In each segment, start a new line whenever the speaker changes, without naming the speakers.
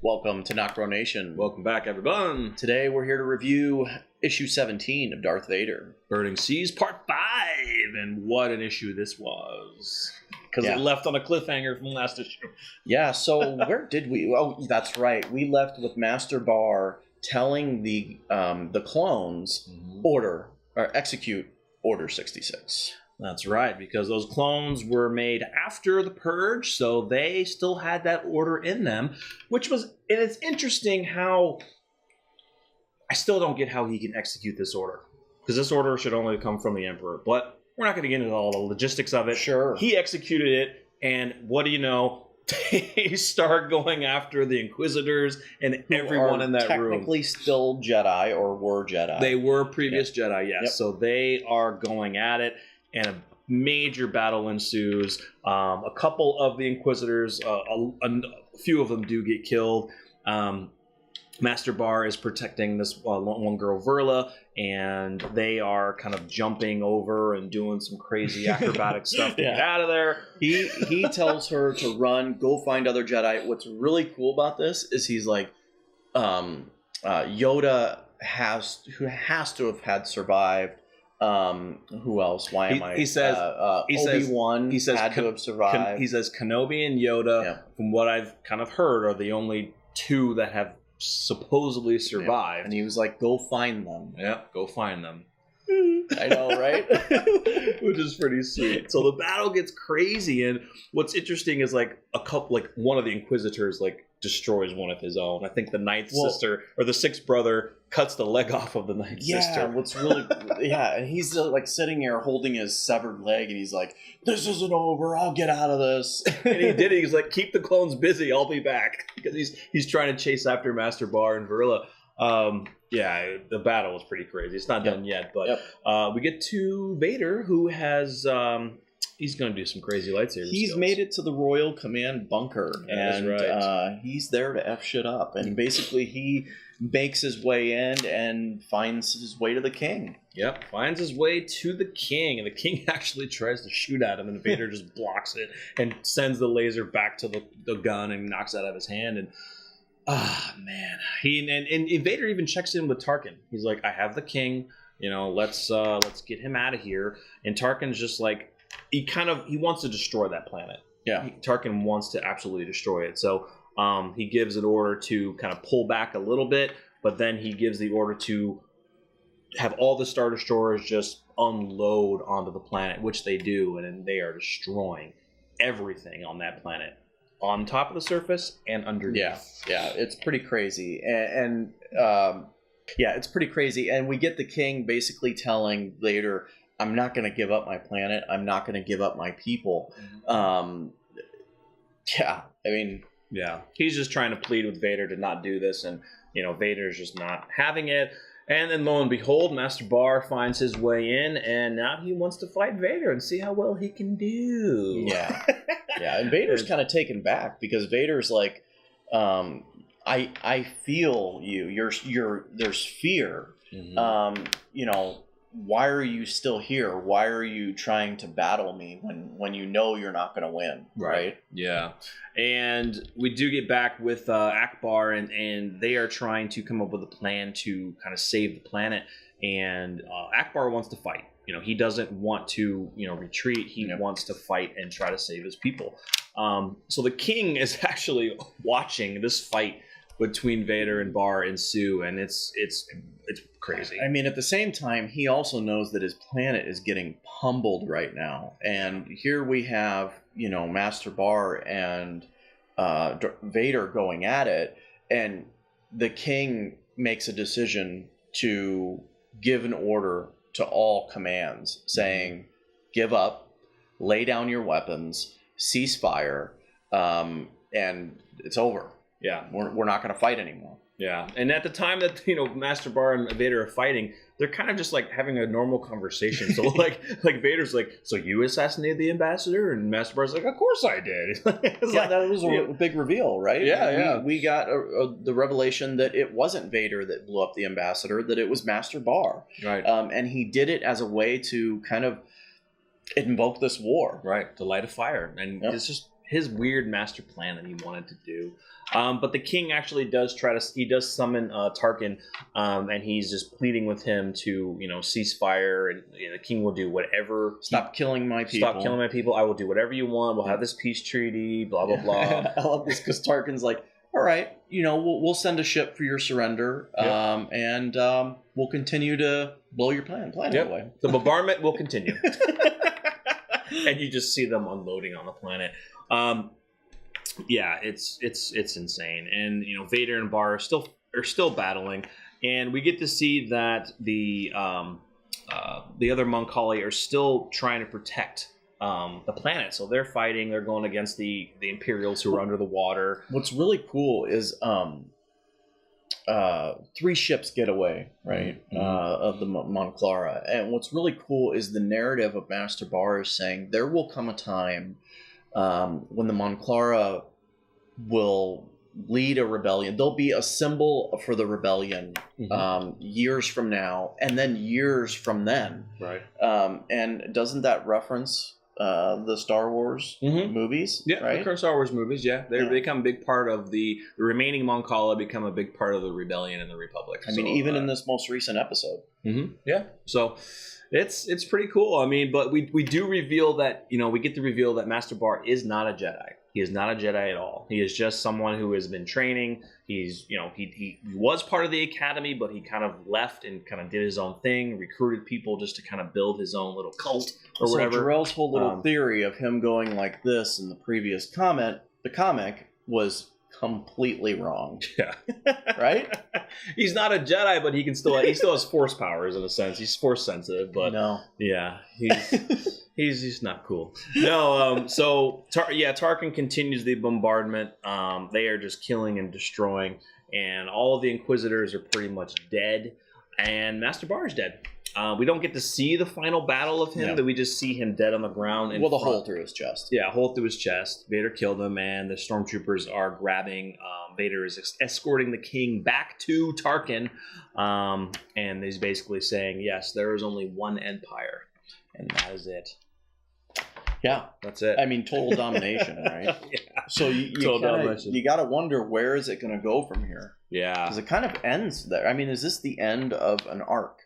Welcome to NocBro Nation.
Welcome back, everyone.
Today we're here to review issue 17 of Darth Vader.
Burning Seas Part 5. And what an issue this was. Because it left on a cliffhanger from last issue.
Yeah, so where did we... Oh, that's right. We left with Master Bar telling the clones execute Order 66.
That's right, because those clones were made after the Purge, so they still had that order in them, and it's interesting how, I still don't get how he can execute this order, because this order should only come from the Emperor, but we're not going to get into all the logistics of it.
Sure.
He executed it, and what do you know? They start going after the Inquisitors and everyone in that room.
Technically still Jedi, or were Jedi.
They were previous Jedi, yes. Yep. So they are going at it. And a major battle ensues. A couple of the Inquisitors, a few of them do get killed. Master Bar is protecting this one girl, Verla, and they are kind of jumping over and doing some crazy acrobatic stuff to get out of there.
He tells her to run, go find other Jedi. What's really cool about this is he's like, Yoda has to have had survived. Who else? Why am I?
He says
Obi-Wan had to have survived.
He says Kenobi and Yoda, from what I've kind of heard, are the only two that have supposedly survived.
And he was like, "Go find them."
Yeah, go find them.
I know, right?
Which is pretty sweet. So the battle gets crazy, and what's interesting is one of the Inquisitors destroys one of his own. I think the ninth sister or the sixth brother cuts the leg off of the ninth sister.
What's really and he's sitting here holding his severed leg, and he's like, "This isn't over. I'll get out of this."
And he did it. He's like, "Keep the clones busy. I'll be back," because he's trying to chase after Master Bar and Verla. The battle was pretty crazy. It's not done yet, but we get to Vader, who has he's going to do some crazy lightsaber skills.
Made it to the Royal Command bunker, and he's there to F shit up. And basically, he makes his way in and finds his way to the king.
Yep, finds his way to the king, and the king actually tries to shoot at him, and Vader just blocks it and sends the laser back to the gun and knocks it out of his hand. And man, and Vader even checks in with Tarkin. He's like, "I have the king. Let's get him out of here." And Tarkin's just like, he wants to destroy that planet. Yeah, Tarkin wants to absolutely destroy it. So he gives an order to kind of pull back a little bit, but then he gives the order to have all the Star Destroyers just unload onto the planet, which they do, and they are destroying everything on that planet, on top of the surface and underneath.
Yeah, it's pretty crazy, and it's pretty crazy. And we get the king basically telling Vader, "I'm not going to give up my planet. I'm not going to give up my people." He's just trying to plead with Vader to not do this, and Vader's just not having it. And then lo and behold, Master Bar finds his way in, and now he wants to fight Vader and see how well he can do. Yeah, and Vader's kind of taken back, because Vader's like, I feel you. There's fear. Why are you still here? Why are you trying to battle me when you know you're not going to win? Right?
Yeah. And we do get back with Akbar, and they are trying to come up with a plan to kind of save the planet. And Akbar wants to fight. He doesn't want to, retreat. He wants to fight and try to save his people. So the king is actually watching this fight between Vader and Bar ensue, and it's crazy.
At the same time, he also knows that his planet is getting pummeled right now, and here we have Master Bar and Vader going at it, and the king makes a decision to give an order to all commands, saying, "Give up, lay down your weapons, cease fire, and it's over."
Yeah,
we're not going to fight anymore.
Yeah, and at the time that Master Bar and Vader are fighting, they're kind of just like having a normal conversation. So like Vader's like, "So you assassinated the ambassador?" And Master Bar's like, "Of course I did."
That was a big reveal, right?
Yeah,
we got the revelation that it wasn't Vader that blew up the ambassador; that it was Master Bar.
Right.
And he did it as a way to kind of invoke this war.
Right, to light a fire, and it's just his weird master plan that he wanted to do. But the king actually does summon Tarkin, and he's just pleading with him to, cease fire, and the king will do whatever.
Stop killing my people.
Stop killing my people. I will do whatever you want. We'll have this peace treaty. Blah blah blah.
I love this because Tarkin's like, all right, we'll send a ship for your surrender, and we'll continue to blow your planet away.
The bombardment will continue, and you just see them unloading on the planet. It's insane, and Vader and Bar are still battling, and we get to see that the other Mon Cala are still trying to protect the planet. So they're fighting. They're going against the Imperials who are under the water.
What's really cool is 3 ships get away, right, of the Mon Cala. And what's really cool is the narrative of Master Bar is saying there will come a time when the Mon Cala will lead a rebellion. There'll be a symbol for the rebellion years from now, and then years from then.
Right.
And doesn't that reference the Star Wars movies?
Yeah,
right?
the Star Wars movies. Yeah, they become a big part of the remaining Mon Cala. Become a big part of the rebellion and the Republic.
I mean, even in this most recent episode.
Yeah. So it's pretty cool. I mean, but we do reveal that we get to reveal that Master Bar is not a Jedi. He is not a Jedi at all. He is just someone who has been training. He's, he was part of the academy, but he kind of left and kind of did his own thing, recruited people just to kind of build his own little cult or whatever.
Jarell's whole little theory of him going like this in the previous comic was completely wrong.
Yeah.
Right?
He's not a Jedi, but he still has force powers in a sense. He's force sensitive, but
no.
Yeah, he's not cool. No, so Tarkin continues the bombardment. They are just killing and destroying, and all of the Inquisitors are pretty much dead, and Master Bar is dead. We don't get to see the final battle of him, but we just see him dead on the ground.
The hole through his chest.
Yeah, a hole through his chest. Vader killed him, and the stormtroopers are grabbing. Vader is escorting the king back to Tarkin, and he's basically saying, yes, there is only one empire, and that is it.
Yeah,
that's it.
I mean, total domination, right?
Yeah.
So you got to wonder, where is it going to go from here?
Yeah,
because it kind of ends there. I mean, is this the end of an arc?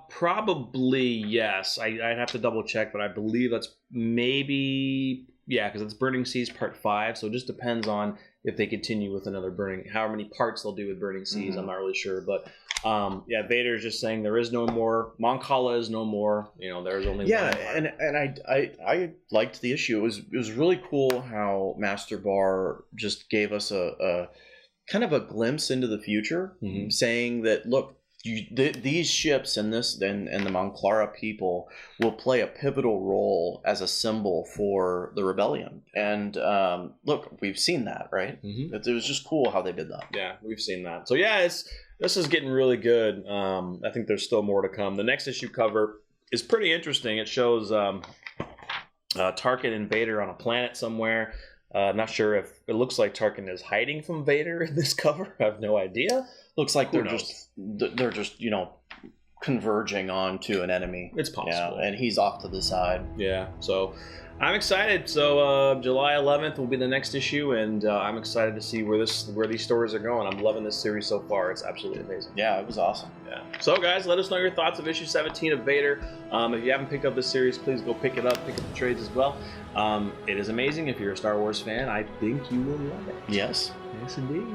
Probably yes. I'd have to double check, but I believe that's maybe because it's Burning Seas Part 5. So it just depends on if they continue with another how many parts they'll do with Burning Seas. I'm not really sure, but Vader's just saying there is no more. Mon Cala is no more. There's only one.
Yeah, and I liked the issue. It was really cool how Master Bar just gave us a kind of a glimpse into the future, saying that look. These ships and the Mon Cala people will play a pivotal role as a symbol for the rebellion. And look, we've seen that, right? It was just cool how they did that.
Yeah, we've seen that. So this is getting really good. I think there's still more to come. The next issue cover is pretty interesting. It shows Tarkin and Vader on a planet somewhere. Not sure if it looks like Tarkin is hiding from Vader in this cover. I have no idea.
Looks like they're just converging onto an enemy.
It's possible.
Yeah, and he's off to the side.
Yeah. So I'm excited. So July 11th will be the next issue, and I'm excited to see where these stories are going. I'm loving this series so far. It's absolutely amazing.
Yeah, it was awesome.
Yeah. So guys, let us know your thoughts of issue 17 of Vader. If you haven't picked up this series, please go pick it up. Pick up the trades as well. It is amazing. If you're a Star Wars fan, I think you will love it.
Yes.
Yes, indeed.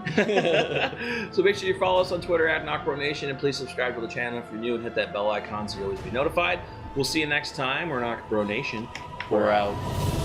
So make sure you follow us on Twitter at NocBro Nation, and please subscribe to the channel if you're new and hit that bell icon so you'll always be notified. We'll see you next time. We're NocBro Nation.
We're out.